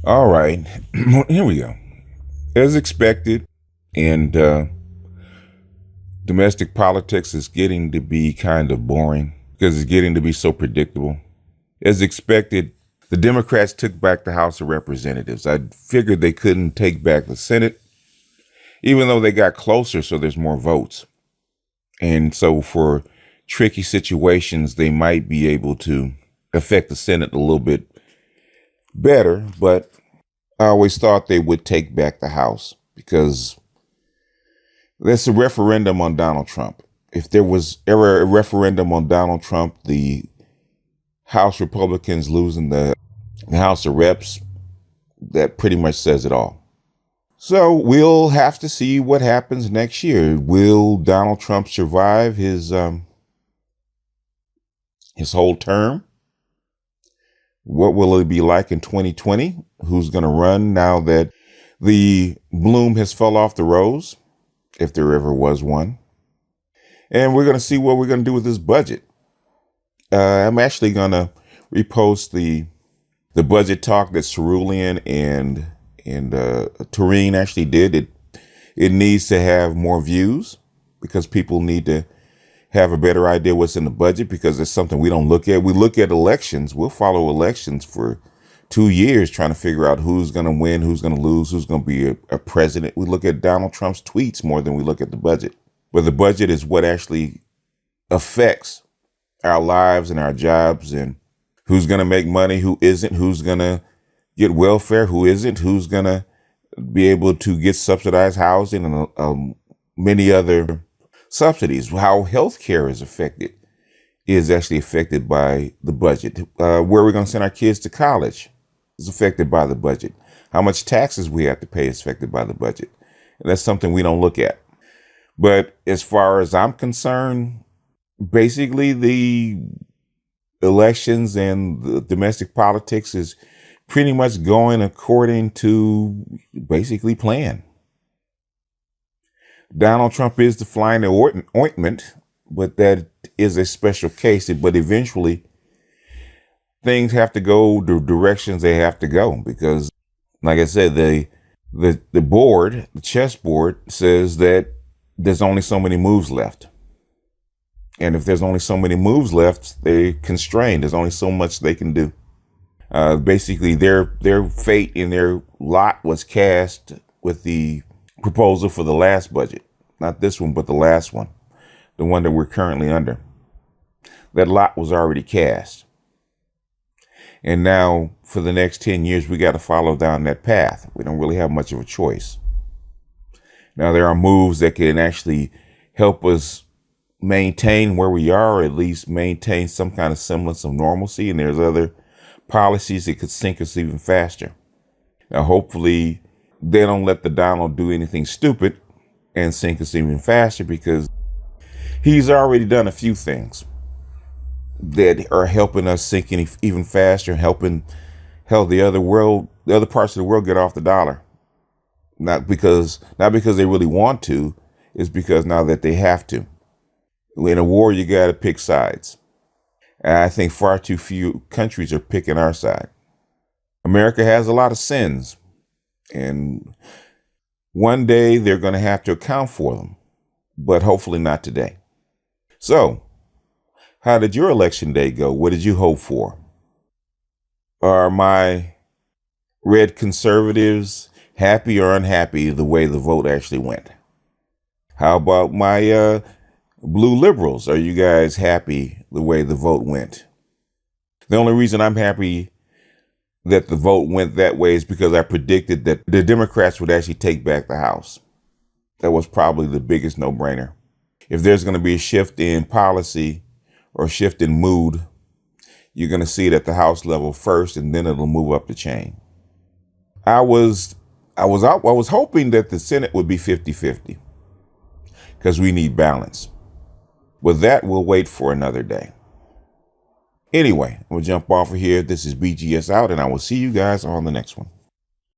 All right, here we go. As expected, and domestic politics is getting to be kind of boring because it's getting to be so predictable. As expected, the Democrats took back the House of Representatives. I figured they couldn't take back the Senate, even though they got closer, so there's more votes. And so for tricky situations, they might be able to affect the Senate a little bit better, but I always thought they would take back the House because that's a referendum on Donald Trump. If there was ever a referendum on Donald Trump, the House Republicans losing the House of Reps, that pretty much says it all. So we'll have to see what happens next year. Will Donald Trump survive his whole term? What will it be like in 2020? Who's going to run now that the bloom has fell off the rose, if there ever was one? And we're going to see what we're going to do with this budget. I'm actually going to repost the budget talk that Cerulean and Tureen actually did. It needs to have more views because people need to have a better idea what's in the budget, because it's something we don't look at. We look at elections. We'll follow elections for 2 years trying to figure out who's going to win, who's going to lose, who's going to be a president. We look at Donald Trump's tweets more than we look at the budget. But the budget is what actually affects our lives and our jobs, and who's going to make money, who isn't, who's going to get welfare, who isn't, who's going to be able to get subsidized housing and many other subsidies. How healthcare is actually affected by the budget. Where we're going to send our kids to college is affected by the budget. How much taxes we have to pay is affected by the budget. And that's something we don't look at. But as far as I'm concerned, basically the elections and the domestic politics is pretty much going according to basically plan. Donald Trump is the flying ointment, but that is a special case. But eventually, things have to go the directions they have to go because, like I said, the board, the chessboard, says that there's only so many moves left. And if there's only so many moves left, they're constrained. There's only so much they can do. Basically, their fate in their lot was cast with the proposal for the last budget. Not this one, but the last one. The one that we're currently under. That lot was already cast. And now, for the next 10 years, we got to follow down that path. We don't really have much of a choice. Now, there are moves that can actually help us maintain where we are, or at least maintain some kind of semblance of normalcy. And there's other policies that could sink us even faster. Now, hopefully, they don't let the Donald do anything stupid and sink us even faster, because he's already done a few things that are helping us sink even faster, helping the other parts of the world get off the dollar. Not because they really want to, it's because now that they have to. In a war, you got to pick sides. And I think far too few countries are picking our side. America has a lot of sins, and one day they're going to have to account for them, but hopefully not today. So, how did your election day go? What did you hope for? Are my red conservatives happy or unhappy the way the vote actually went? How about my blue liberals? Are you guys happy the way the vote went? The only reason I'm happy that the vote went that way is because I predicted that the Democrats would actually take back the House. That was probably the biggest no-brainer. If there's going to be a shift in policy or a shift in mood, you're going to see it at the House level first, and then it'll move up the chain. I was hoping that the Senate would be 50-50 because we need balance. But that will wait for another day. Anyway, we'll jump off of here. This is BGS out, and I will see you guys on the next one.